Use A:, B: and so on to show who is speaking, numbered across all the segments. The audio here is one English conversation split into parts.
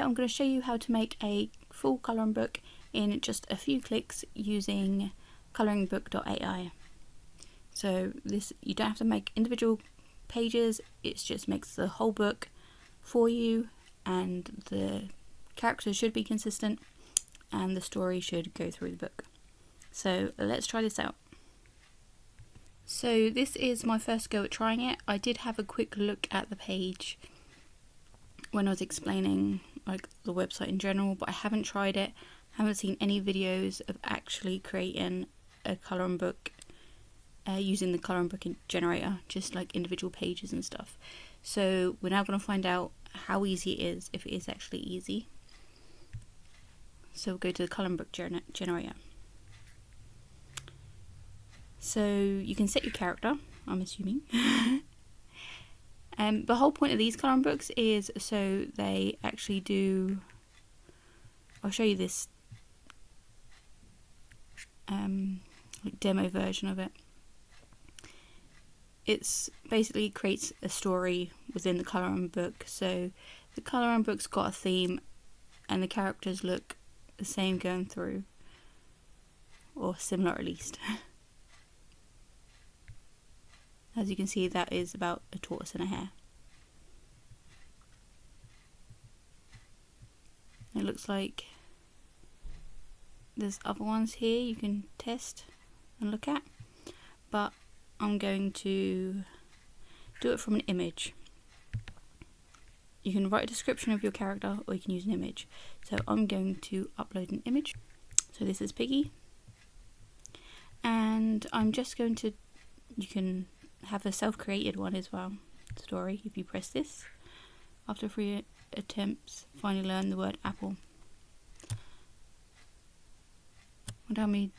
A: I'm going to show you how to make a full colouring book in just a few clicks using coloringbook.ai. So this, you don't have to make individual pages, it just makes the whole book for you, and the characters should be consistent and the story should go through the book. So let's try this out. So this is my first go at trying it. I did have a quick look at the page when I was explaining like the website in general, but I haven't tried it. I haven't seen any videos of actually creating a colouring book using the colouring book generator, just like individual pages and stuff. So we're now going to find out how easy it is, if it is actually easy. So we'll go to the colouring book generator. So you can set your character, I'm assuming. The whole point of these colouring books is so they actually do, I'll show you this like demo version of it. It's basically creates a story within the colouring book. So the colouring book's got a theme and the characters look the same going through, or similar at least. As you can see, that is about a tortoise and a hare. It looks like there's other ones here you can test and look at, but I'm going to do it from an image. You can write a description of your character or you can use an image. So I'm going to upload an image. So this is Piggy, and I'm just going to, you can have a self-created one as well, story, if you press this. After 3 attempts, finally learn the word apple. Tell me.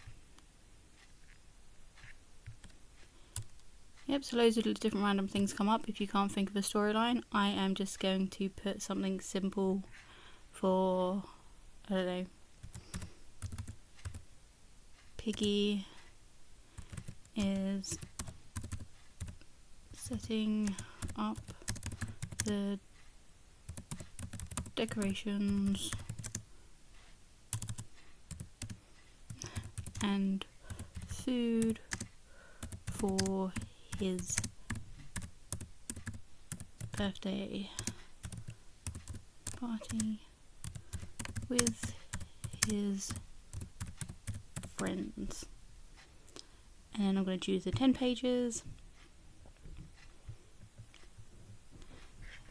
A: Yep, so loads of different random things come up. If you can't think of a storyline, I am just going to put something simple for, I don't know, Piggy is setting up the decorations and food for his birthday party with his friends. And then I'm going to choose the 10 pages.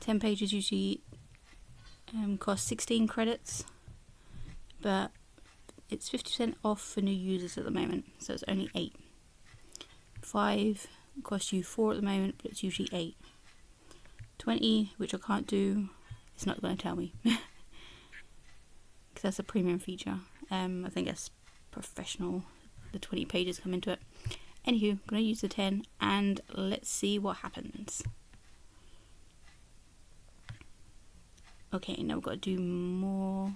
A: 10 pages usually cost 16 credits, but it's 50% off for new users at the moment, so it's only 8. 5 costs you 4 at the moment, but it's usually 8. 20, which I can't do, it's not going to tell me, because that's a premium feature. I think that's professional, the 20 pages come into it. Anywho, I'm going to use the 10, and let's see what happens. Okay, now we've got to do more.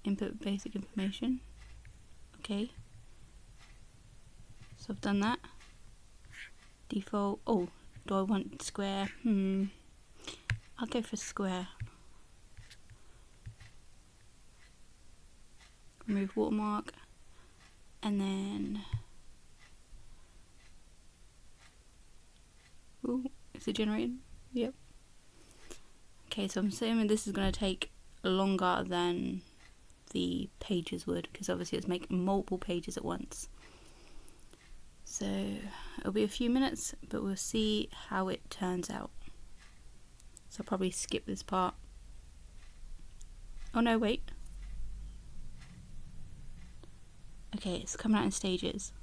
A: Input basic information. Okay. So I've done that. Default. Oh, do I want square? I'll go for square. Remove watermark. And then. Ooh, is it generating? Yep. Okay, so I'm assuming this is going to take longer than the pages would, because obviously it's making multiple pages at once. So it'll be a few minutes, but we'll see how it turns out. So I'll probably skip this part. Oh no, wait. Okay, it's coming out in stages.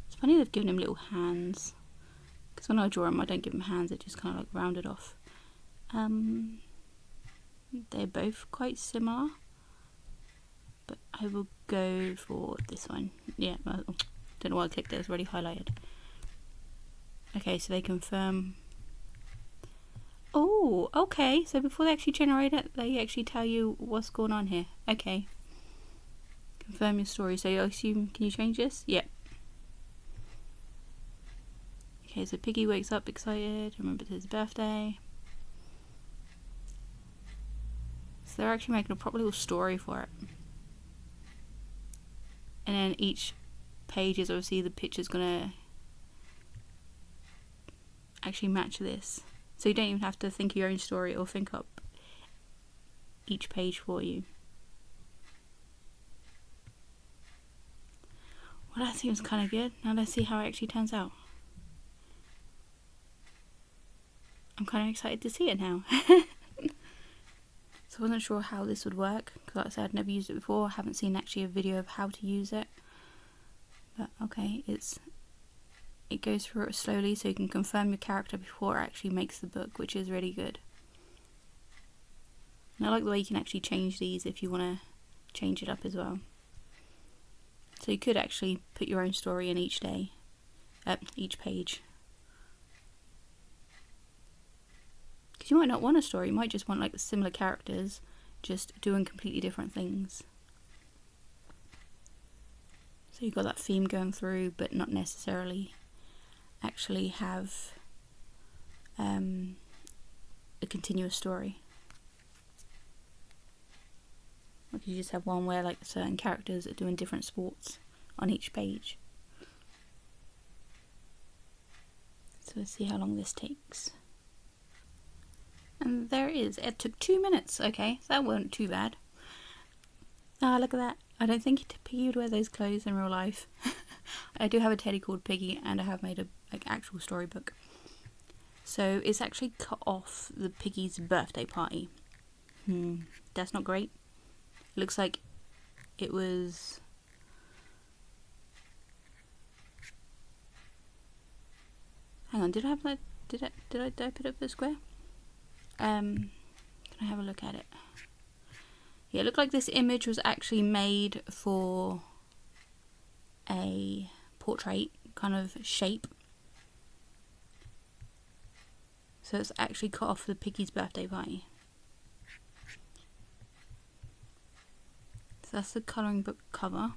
A: It's funny they've given him little hands, because when I draw him I don't give him hands, it just kind of like rounded off. They're both quite similar, but I will go for this one. Yeah, I don't know why I clicked it, it's already highlighted. Okay, so they confirm. Oh, okay, so before they actually generate it, they actually tell you what's going on here. Okay. Confirm your story. So I assume, can you change this? Yep. Okay, so Piggy wakes up excited, remembers his birthday. So they're actually making a proper little story for it. And then each page is obviously the picture's gonna actually match this. So you don't even have to think of your own story or think up each page for you. Well, that seems kind of good. Now let's see how it actually turns out. I'm kind of excited to see it now. So I wasn't sure how this would work, because like I said, I'd never used it before. I haven't seen actually a video of how to use it. But okay, it goes through it slowly, so you can confirm your character before it actually makes the book, which is really good. And I like the way you can actually change these if you want to change it up as well. So you could actually put your own story in each day, each page. Because you might not want a story, you might just want like similar characters, just doing completely different things. So you've got that theme going through, but not necessarily actually have a continuous story. Or you just have one where like certain characters are doing different sports on each page. So let's see how long this takes. And there it is. It took 2 minutes. Okay, that wasn't too bad. Ah, look at that. I don't think Piggy would wear those clothes in real life. I do have a teddy called Piggy, and I have made a actual storybook. So it's actually cut off the Piggy's birthday party. That's not great. It looks like it was... Hang on, did I have that? Did I put up the square? Can I have a look at it? Yeah, it looked like this image was actually made for a portrait kind of shape. So it's actually cut off the Piggy's birthday party. So that's the colouring book cover.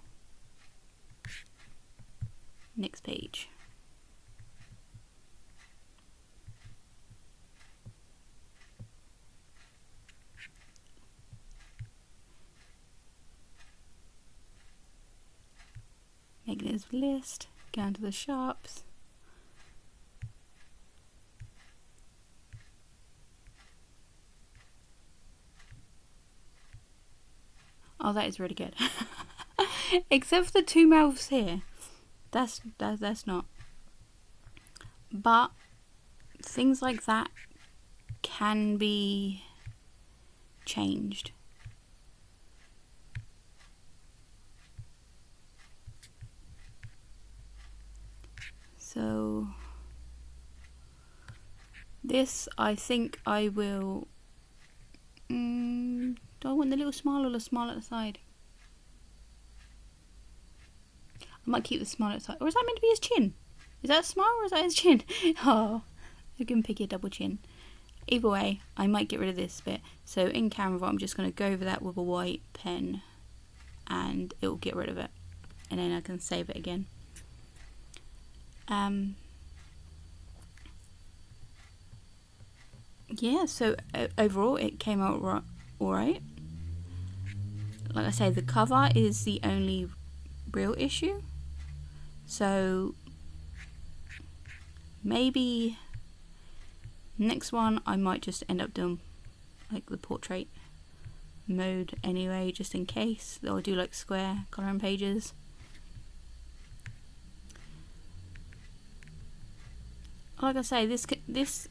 A: Next page. Making his list, going to the shops. Oh, that is really good. Except for the two mouths here. That's not. But things like that can be changed. So this, I think I will... do I want the little smile or the smile at the side? I might keep the smile at the side. Or is that meant to be his chin? Is that a smile or is that his chin? Oh, I can pick a double chin. Either way, I might get rid of this bit. So in Canva, I'm just going to go over that with a white pen and it will get rid of it. And then I can save it again. Yeah, so overall it came out alright. Like I say, the cover is the only real issue. So maybe next one I might just end up doing like the portrait mode anyway, just in case. I'll do like square colouring pages. Like I say, this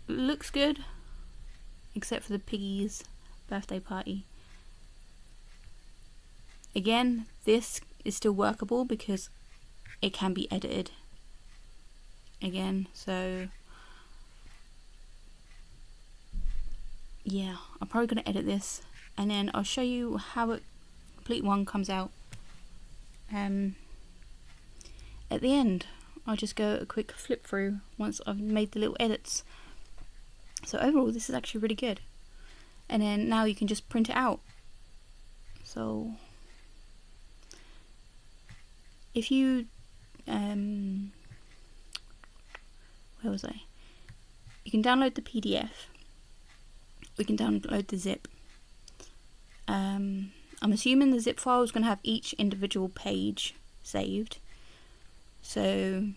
A: looks good, except for the Piggy's birthday party. Again, this is still workable because it can be edited again, so yeah, I'm probably going to edit this and then I'll show you how a complete one comes out at the end. I'll just go a quick flip through once I've made the little edits. So overall this is actually really good, and then now you can just print it out. So if you where was I? You can download the PDF. We can download the zip. I'm assuming the zip file is going to have each individual page saved. So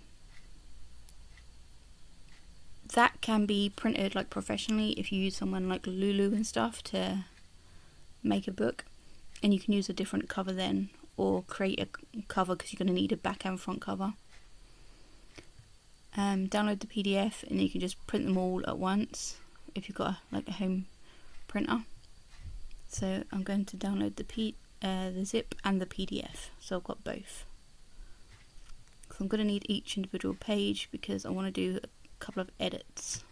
A: that can be printed like professionally if you use someone like Lulu and stuff to make a book, and you can use a different cover then, or create a cover because you're going to need a back and front cover. Download the PDF and you can just print them all at once if you've got like a home printer. So I'm going to download the zip and the PDF, so I've got both. So I'm going to need each individual page because I want to do a couple of edits.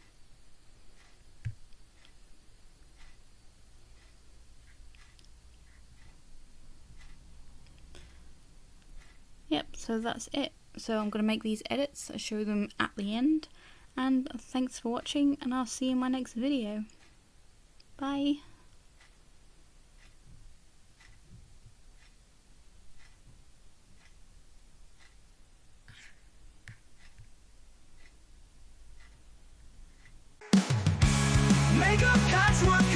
A: Yep, so that's it. So I'm going to make these edits, I'll show them at the end, and thanks for watching, and I'll see you in my next video. Bye!
B: Make a patchwork